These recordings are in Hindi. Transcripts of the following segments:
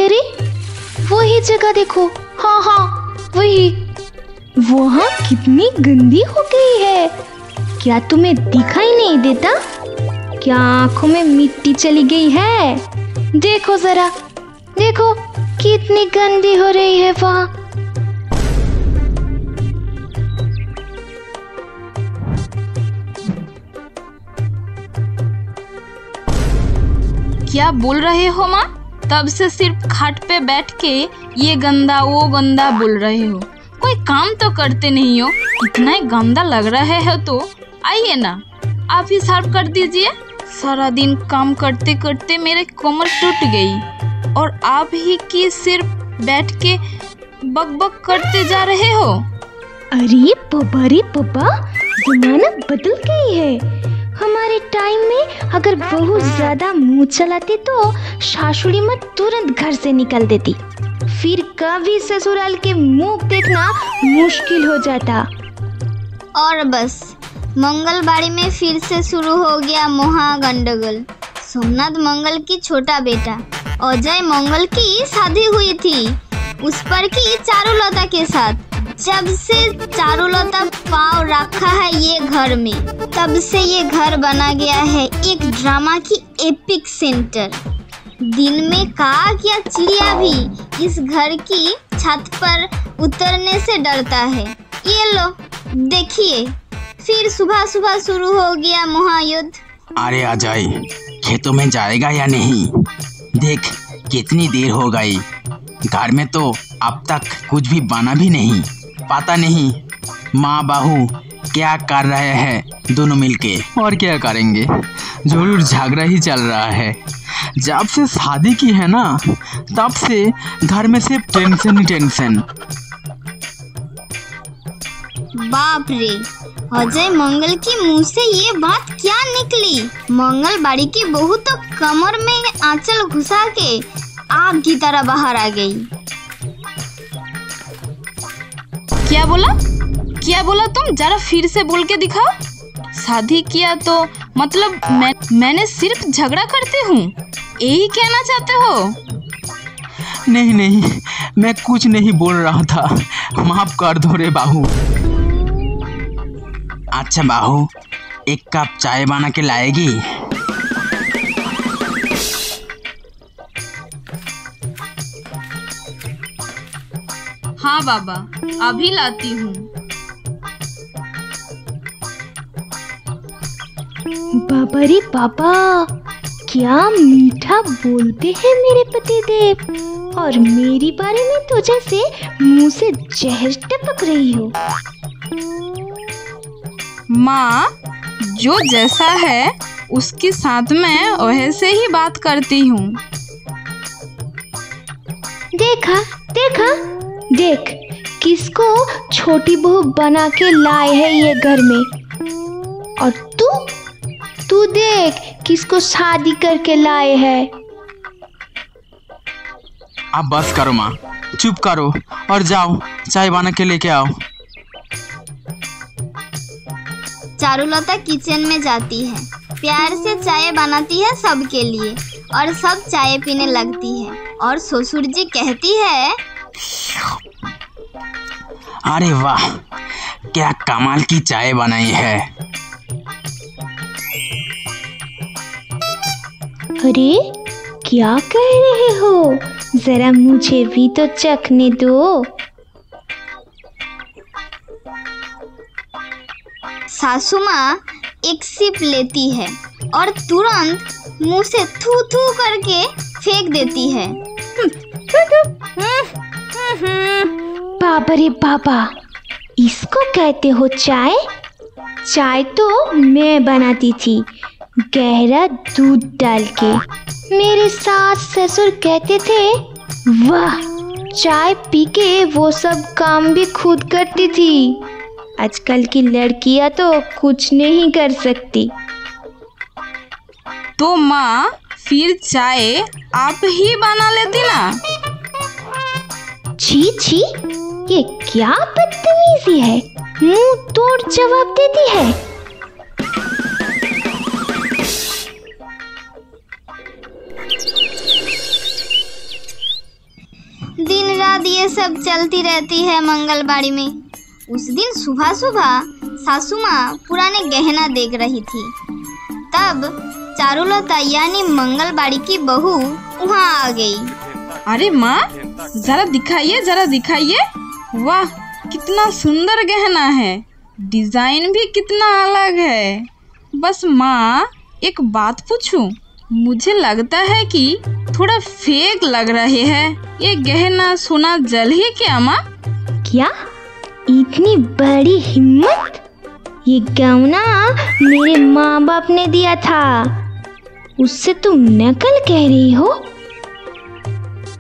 अरे वही जगह देखो, हाँ हाँ वही। वहाँ कितनी गंदी हो गई है, क्या तुम्हें दिखाई नहीं देता? क्या आंखों में मिट्टी चली गई है? देखो जरा, देखो कितनी गंदी हो रही है वहाँ। क्या बोल रहे हो माँ? तब से सिर्फ खाट पे बैठ के ये गंदा वो गंदा बोल रहे हो, कोई काम तो करते नहीं हो। इतना ही गंदा लग रहा है तो आइए ना आप ही साफ कर दीजिए। सारा दिन काम करते करते मेरे कमर टूट गई और आप ही की सिर्फ बैठ के बक करते जा रहे हो। अरे पापा, जमाना बदल गई है। हमारे टाइम में अगर बहुत ज्यादा मुंह चलाते तो सासुरी माँ तुरंत घर से निकल देती, फिर कभी ससुराल के मुंह देखना मुश्किल हो जाता। और बस मंगलबाड़ी में फिर से शुरू हो गया महा गंडगोल। सोमनाथ मंगल की छोटा बेटा अजय मंगल की शादी हुई थी उस पर की चारुलता के साथ। जब से चारुलता पाँव रखा है ये घर में, तब से ये घर बना गया है एक ड्रामा की एपिक सेंटर। दिन में कहा क्या चिड़िया भी इस घर की छत पर उतरने से डरता है। ये लो देखिए, फिर सुबह सुबह शुरू हो गया महायुद्ध। अरे अजय, खेतों में जाएगा या नहीं? देख कितनी देर हो गई, घर में तो अब तक कुछ भी बना भी नहीं। पता नहीं माँ बहू क्या कर रहे हैं दोनों मिलके। और क्या करेंगे, जरूर झगड़ा ही चल रहा है। जब से शादी की है ना, तब से घर में सिर्फ टेंशन ही टेंशन। बाप रे, अजय मंगल के मुंह से ये बात क्या निकली? मंगलबाड़ी की बहू तो कमर में आंचल घुसा के आग की तरह बाहर आ गई। क्या बोला तुम? जरा फिर से बोल के दिखाओ। शादी किया तो मतलब मैंने सिर्फ झगड़ा करती हूँ, यही कहना चाहते हो? नहीं, मैं कुछ नहीं बोल रहा था, माफ कर दो रे बाहू। अच्छा बाहू, एक कप चाय बना के लाएगी? हाँ बाबा, अभी लाती हूँ। बाबा रे बाबा, क्या मीठा बोलते हैं मेरे पतिदेव, और मेरी बारे में तो जैसे मुंह से जहर टपक रही हो। माँ, जो जैसा है उसके साथ मैं वैसे ही बात करती हूँ। देख किसको छोटी बहू बना के लाए है ये घर में, और तू देख किसको शादी करके लाए है। अब बस करो माँ, चुप करो और जाओ चाय बना के लेके आओ। चारुलता किचन में जाती है, प्यार से चाय बनाती है सबके लिए, और सब चाय पीने लगती है। और ससुर जी कहती है, अरे वाह, क्या कमाल की चाय बनाई है। अरे क्या कह रहे हो, जरा मुझे भी तो चखने दो। सासू माँ एक सिप लेती है और तुरंत मुंह से थू थू करके फेंक देती है। बाबा रे बाबा, इसको कहते हो चाय? चाय तो मैं बनाती थी, गहरा दूध डाल के। मेरे सास ससुर कहते थे, वाह, चाय पी के वो सब काम भी खुद करती थी। आजकल की लड़कियां तो कुछ नहीं कर सकती। तो माँ, फिर चाय आप ही बना लेती ना। छी, ये क्या बदतमीजी है, मुंह तोड़ जवाब देती है। बाद ये सब चलती रहती है मंगलबाड़ी में। उस दिन सुबह सुबह सासू माँ पुराने गहना देख रही थी। तब चारुलता यानी मंगलबाड़ी की बहू वहाँ आ गई। अरे माँ, जरा दिखाइए। वाह, कितना सुंदर गहना है, डिजाइन भी कितना अलग है। बस माँ, एक बात पूछूं? मुझे लगता है कि थोड़ा फेक लग रहे हैं। ये गहना सोना जल ही क्या माँ? क्या इतनी बड़ी हिम्मत? ये गहना मेरे माँ बाप ने दिया था, उससे तुम नकल कह रही हो?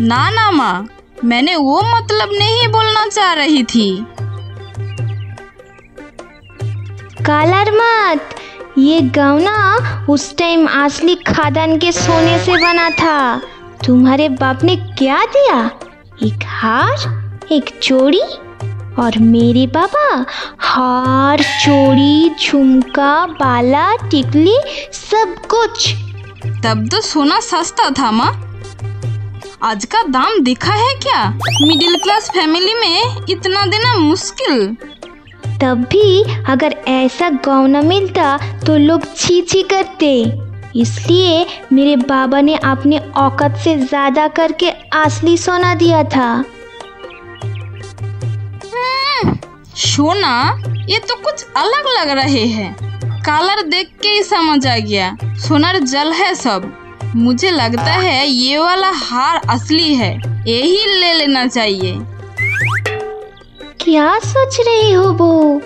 ना माँ, मैंने वो मतलब नहीं बोलना चाह रही थी। कालर मत, ये गहना उस टाइम असली खादान के सोने से बना था। तुम्हारे बाप ने क्या दिया? एक हार, एक चूड़ी, और मेरे बाबा हार, चूड़ी, झुमका, बाला, टिकली, सब कुछ। तब तो सोना सस्ता था माँ। आज का दाम देखा है क्या? मिडिल क्लास फैमिली में इतना देना मुश्किल। तब भी अगर ऐसा गहना मिलता तो लोग छी छी करते। इसलिए मेरे बाबा ने अपने औकात से ज्यादा करके असली सोना दिया था। सोना, ये तो कुछ अलग लग रहे हैं। कलर देख के ही समझ आ गया, सोनार जल है सब। मुझे लगता है ये वाला हार असली है, यही ले लेना चाहिए। क्या सोच रही हो वो?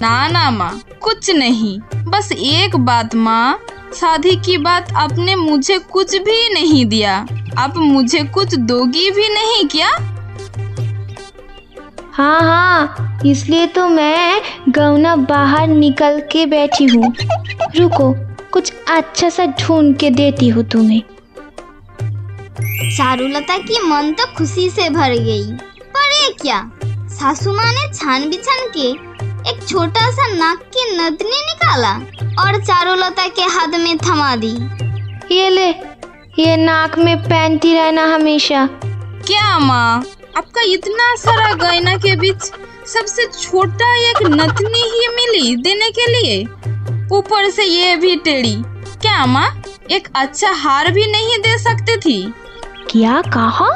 ना माँ, कुछ नहीं। बस एक बात माँ, शादी की बात आपने मुझे कुछ भी नहीं दिया। आप मुझे कुछ दोगी भी नहीं क्या? हाँ, इसलिए तो मैं गहना बाहर निकल के बैठी हूँ। रुको, कुछ अच्छा सा ढूंढ के देती हूँ तुम्हें। चारुलता की मन तो खुशी से भर गई। पर ये क्या? सासू माँ ने छान बिछान के एक छोटा सा नाक की नथनी निकाला और चारुलता के हाथ में थमा दी। ये ले, ये नाक में पहनती रहना हमेशा। क्या माँ, आपका इतना सारा गहना के बीच सबसे छोटा एक नथनी ही मिली देने के लिए? ऊपर से ये भी टेढ़ी। क्या माँ, एक अच्छा हार भी नहीं दे सकती थी? क्या कहा?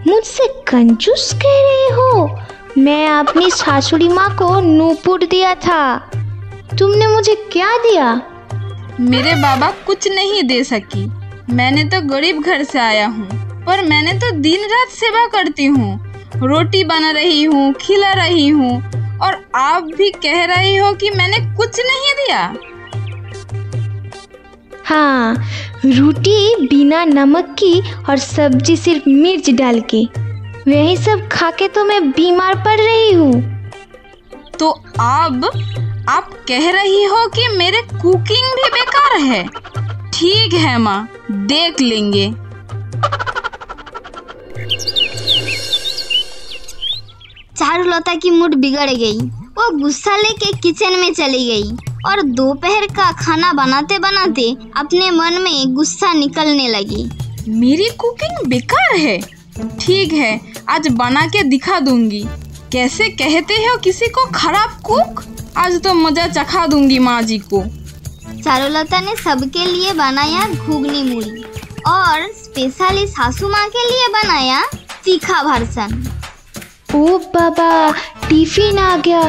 मुझसे कंजूस कह रही हो? मैं अपनी सासुड़ी माँ को नूपुर दिया था। तुमने मुझे क्या दिया? मेरे बाबा कुछ नहीं दे सकी। मैंने तो गरीब घर से आया हूँ, पर मैंने तो दिन रात सेवा करती हूँ, रोटी बना रही हूँ, खिला रही हूँ, और आप भी कह रही हो कि मैंने कुछ नहीं दिया। हाँ, रोटी बिना नमक की और सब्जी सिर्फ मिर्च डाल के, वही सब खा के तो मैं बीमार पड़ रही हूँ। तो अब आप कह रही हो कि मेरे कुकिंग भी बेकार है? ठीक है माँ, देख लेंगे। चारुलता की मूड बिगड़ गई। वो गुस्सा लेके किचन में चली गई और दोपहर का खाना बनाते बनाते अपने मन में गुस्सा निकलने लगी। मेरी कुकिंग बेकार है? ठीक है, आज बना के दिखा दूंगी। कैसे कहते हो किसी को खराब कुक? आज तो मजा चखा दूंगी माँ जी को। चारुलता ने सबके लिए बनाया घुगनी मूढ़ी और स्पेशली सासू माँ के लिए बनाया तीखा भरसन। ओ बाबा, टिफिन आ गया,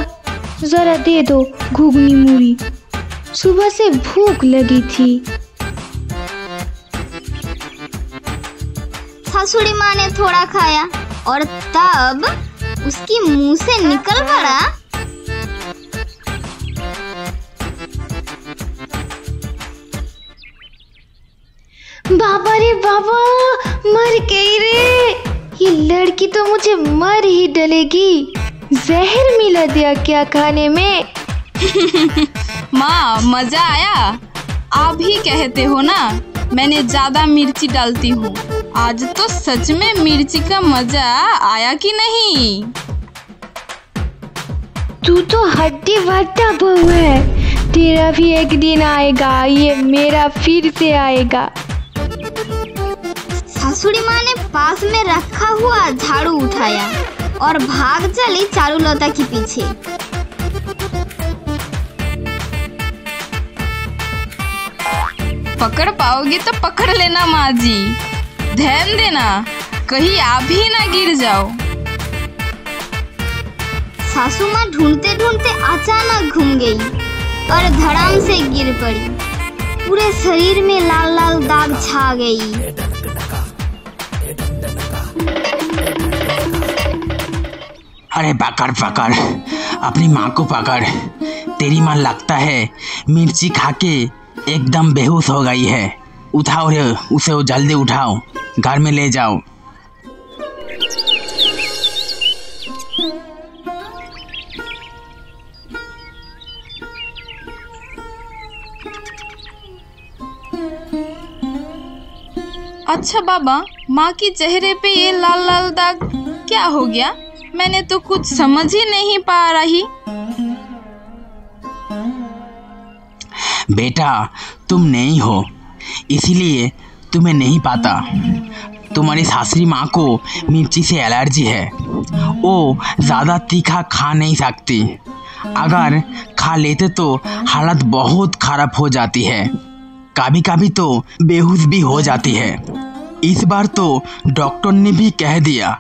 जरा दे दो घुगनी मूढ़ी, सुबह से भूख लगी थी। सासुड़ी माँ ने थोड़ा खाया और तब उसकी मुंह से निकल पड़ा, बाबा रे बाबा, मर गई रे। ये लड़की तो मुझे मर ही डलेगी। जहर मिला दिया क्या खाने में? माँ, मजा आया? आप ही कहते हो ना मैंने ज्यादा मिर्ची डालती हूँ। आज तो सच में मिर्ची का मजा आया कि नहीं? तू तो हड्डी भट्टा बहू है। तेरा भी एक दिन आएगा, ये मेरा फिर से आएगा। सासुड़ी माँ ने पास में रखा हुआ झाड़ू उठाया और भाग चली चारुलता के पीछे। पकड़ पाओगी तो पकड़ लेना माँ जी, ध्यान देना कहीं आप ही ना गिर जाओ। सासू माँ ढूंढते ढूंढते अचानक घूम गई और धड़ाम से गिर पड़ी। पूरे शरीर में लाल लाल दाग छा गई। अरे पकड़ पकड़, अपनी माँ को पकड़। तेरी माँ लगता है मिर्ची खा के एकदम बेहोश हो गई है। उठाओ रे उसे, जल्दी उठाओ, घर में ले जाओ। अच्छा बाबा, माँ के चेहरे पे ये लाल लाल दाग क्या हो गया? मैंने तो कुछ समझ ही नहीं पा रही। बेटा तुम नहीं हो इसीलिए तुम्हें नहीं पता। तुम्हारी सासरी माँ को मिर्ची से एलर्जी है, वो ज़्यादा तीखा खा नहीं सकती। अगर खा लेते तो हालत बहुत खराब हो जाती है, कभी कभी तो बेहोश भी हो जाती है। इस बार तो डॉक्टर ने भी कह दिया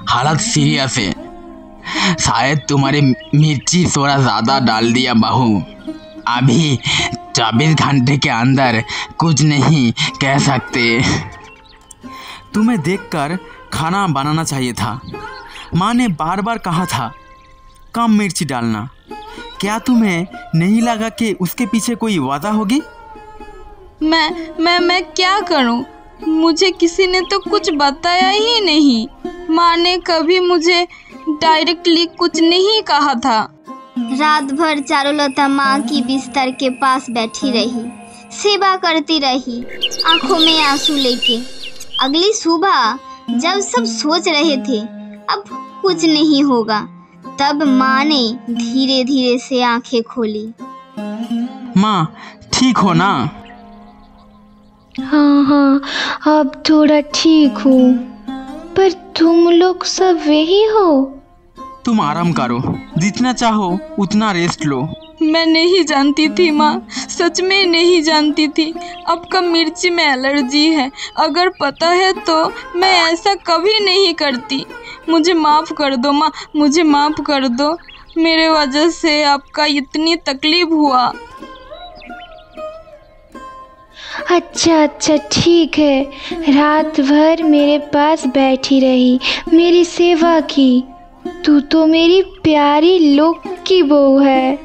हालत सीरियस है। शायद तुम्हारे मिर्ची थोड़ा ज़्यादा डाल दिया बहू। अभी 24 घंटे के अंदर कुछ नहीं कह सकते। तुम्हें देखकर खाना बनाना चाहिए था। माँ ने बार बार कहा था कम मिर्ची डालना। क्या तुम्हें नहीं लगा कि उसके पीछे कोई वजह होगी? मैं क्या करूं? मुझे किसी ने तो कुछ बताया ही नहीं। माँ ने कभी मुझे डायरेक्टली कुछ नहीं कहा था। रात भर चारुलता माँ की बिस्तर के पास बैठी रही, सेवा करती रही, आंखों में आंसू लेके। अगली सुबह जब सब सोच रहे थे अब कुछ नहीं होगा, तब माँ ने धीरे धीरे से आंखें खोली। माँ ठीक हो ना? हाँ, अब थोड़ा ठीक हूँ। पर तुम लोग सब वही हो? तुम आराम करो, जितना चाहो उतना रेस्ट लो। मैं नहीं जानती थी माँ, सच में नहीं जानती थी। अब का मिर्ची में एलर्जी है। अगर पता है तो मैं ऐसा कभी नहीं करती। मुझे माफ़ कर दो माँ, मुझे माफ़ कर दो। मेरे वजह से आपका इतनी तकलीफ हुआ। अच्छा ठीक है। रात भर मेरे पास बैठी रही, मेरी सेवा की। तू तो मेरी प्यारी लोग की बहू है।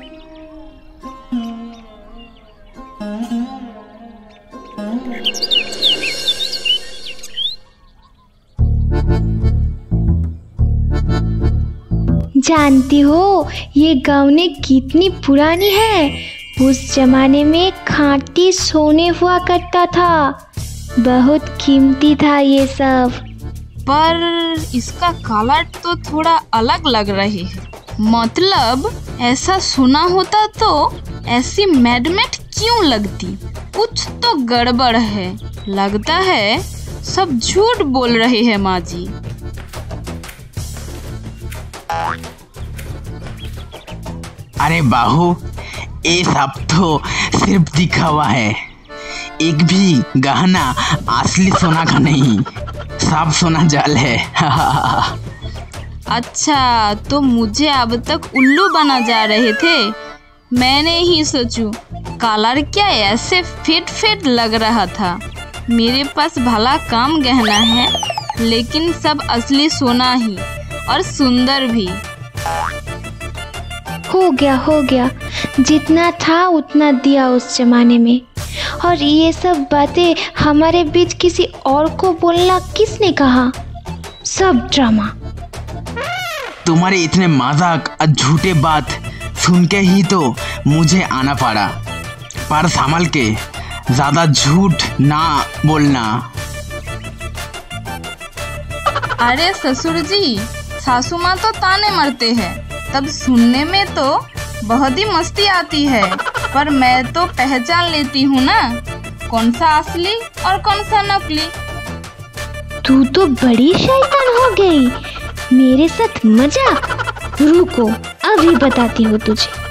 जानती हो ये गहने कितनी पुरानी है? उस जमाने में खांटी सोने हुआ करता था, बहुत कीमती था ये सब। पर इसका कलर तो थोड़ा अलग लग रही है। मतलब ऐसा सोना होता तो ऐसी मैडमेट क्यों लगती? कुछ तो गड़बड़ है। लगता है सब झूठ बोल रहे हैं माँ जी। अरे बाहू, ये सब तो सिर्फ दिखावा है। एक भी गहना असली सोना का नहीं, सब सोना जाल है। अच्छा, तो मुझे अब तक उल्लू बना जा रहे थे। मैंने ही सोचूं कलर क्या ऐसे फिट लग रहा था। मेरे पास भला काम गहना है, लेकिन सब असली सोना ही और सुंदर भी। हो गया, जितना था उतना दिया उस जमाने में। और ये सब बातें हमारे बीच किसी और को बोलना किसने कहा? सब ड्रामा। तुम्हारे इतने मजाक और झूठे बात सुन के ही तो मुझे आना पड़ा। पर संभल के, ज्यादा झूठ ना बोलना। अरे ससुर जी, सासू माँ तो ताने मारते हैं, तब सुनने में तो बहुत ही मस्ती आती है। पर मैं तो पहचान लेती हूँ ना, कौन सा असली और कौन सा नकली। तू तो बड़ी शैतान हो गई, मेरे साथ मजाक। रुको अभी बताती हूँ तुझे।